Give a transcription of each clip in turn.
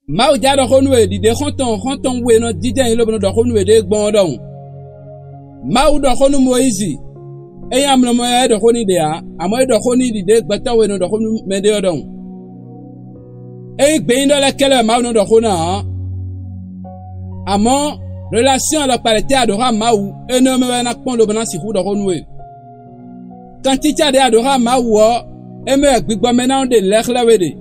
Mau jada honwe di de honton we no dijan lo no do honwe de gbon don. Mau do honu Moizi. Eyam no mo e do honi de a, amo do honi di de gbata we no do honu me de don. Gbe ndo la kele mau no do hona. Amo relation la parité adora mau e no me na pon lo bana si hu do honwe. Quand tu as des adora mau e me gbigbo me na de lekla we de.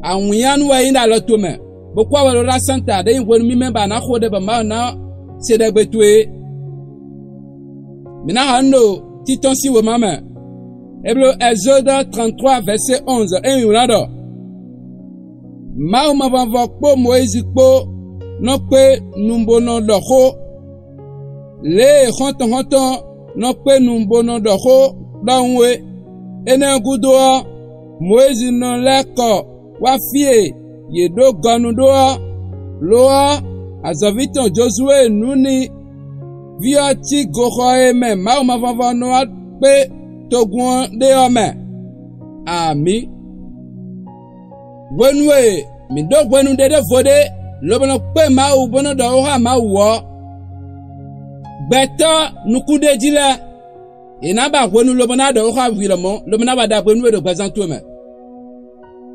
Awun yan wa yin da lo to me. Pourquoi on la santa de ngwen mi memba na khode ba ma na se de betwe mina hando titon si wo mama Hebrew Exode 33 verset 11 et unado ma va po Moïse po no pe numbo no doho le honton no pe numbo no doho danwe ene gudo Moïse no leko wa fie Yedo ganudoa loa azaviton Josué nuni vioti gohoe me ma va noa pe togun de ome ami wenwe mi do gwenu de vode lobono pe ma u bono do ha ma wo beta nukude jila ina ba gwenu lobona do ha wilamo lobona ba da gwenu do gazanto me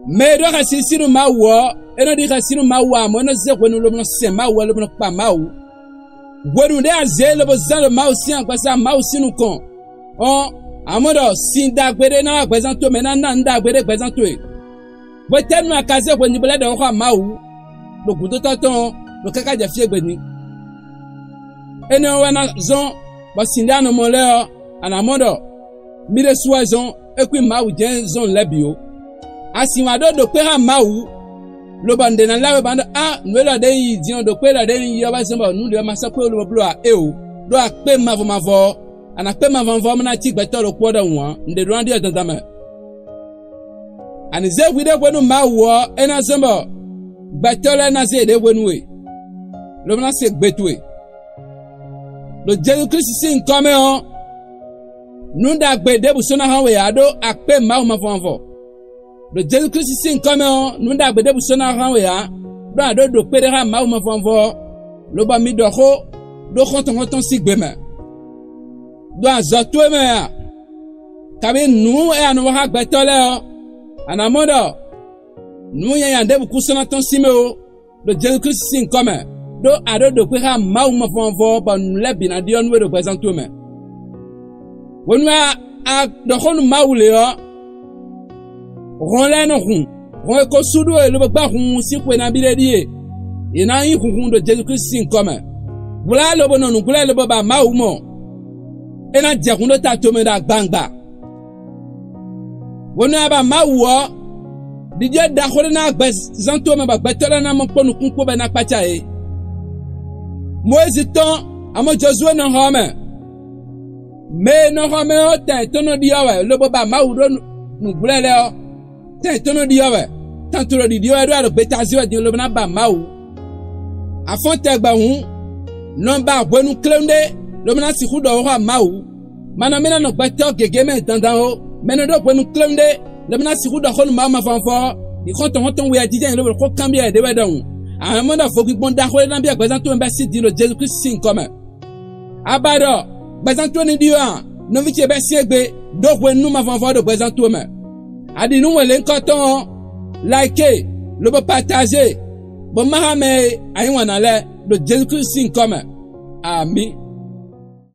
mais do rasisiru mawo eno di rasisiru mawo mo no ze kwenu lo no se mawo lo no pa mawo gwenu de azele bo zalo mawo si an kwasa mawo sinu kon on amodo sinda gbede na gbezanto me na nda gbede gbezanto e bo tenu akaze kwenu bele do kwa mawo lo gudo toton lo kaka ja fie gbeni eno wana zon bo sinda no mo le anamodo mire suazon ekwi mawo je zon lebio Asimado do pera mau lo bande na lawe bande nwela de yi dion do pera de yi yoba semba nu de masapo lo blo a o do a pe mavo ana pe mavo na ti gbeto lo poda won nde do andi atantama ani ze wide kwenu mau ena semba gbeto le na ze de wenu we lo na se gbetwe lo Jésus Christ sin come on nu da gbe de bu sona han we ado a pe mavo le Jésus Christ sin comme on nous da gbede bu sona ran ya do ado do pere ha ma mo fonfo lo ba mi do honton si gbeme do azoto me ya kabe nu e anu ha gbetole o anamodo nu ya de bu kusona ton si me o le Jésus Christ sin comme do ado do pere ha ma mo fonfo ba nu le bi na di onu we do presento me wonu a do honu maule o Ronle no hun ron ko sudo e lo ba hun si kwe na biledi e na yin hun do Jésus Christ sin comme bula lo bono nu bula lo ba ma umo e na je hun do ta to me da gbangba wonu ba ma wo di je da khore na gbe zanto me ba betela na mo ponu kun ko be na pacha e Moïse ton amo Josué no home me no home o te tono di awe lo ba ma udo nu bula le o tono di yawe tanturo di yawe do aro betaziwa di lobna ba mawu afonte gba hun nomba bonu klende lobna si hudo ho mawu mana mena no gbato gegeme dandan o mena do bonu klende lobna si hudo ho ma fanfo di honton we adijan lo ko kambia de wedon amona fogi bonda ho na bia gbazanto mba si di lo Jésus Christ sin comme abado gbazanto ni di an no viche be siegbe do wenu ma fanfo do gbazanto me adi nou wele nkoton like le bo partager bon mahame ayi wana le le Jésus Christ sin comme ami